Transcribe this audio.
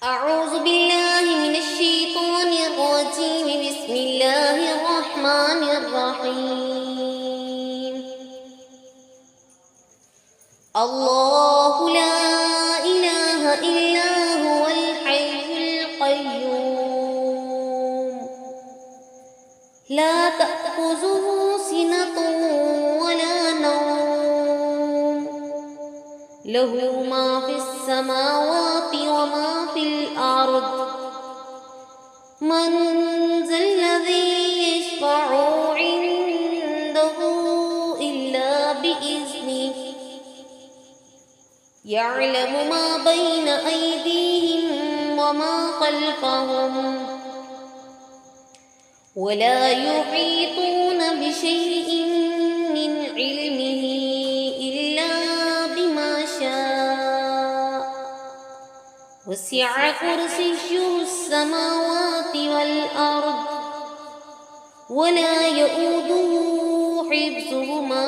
أعوذ بالله من الشيطان الرجيم. بسم الله الرحمن الرحيم. الله لا إله إلا هو الحي القيوم لا تأخذه سنة ولا نوم له ما في السماوات وما في الأرض من ذا الذي يشفع عنده إلا بإذنه يعلم ما بين أيديهم وما خلفهم ولا يحيطون بشيء من علمه إلا بما شاء وسع كرسيه السماوات والأرض ولا يؤوده حفظهما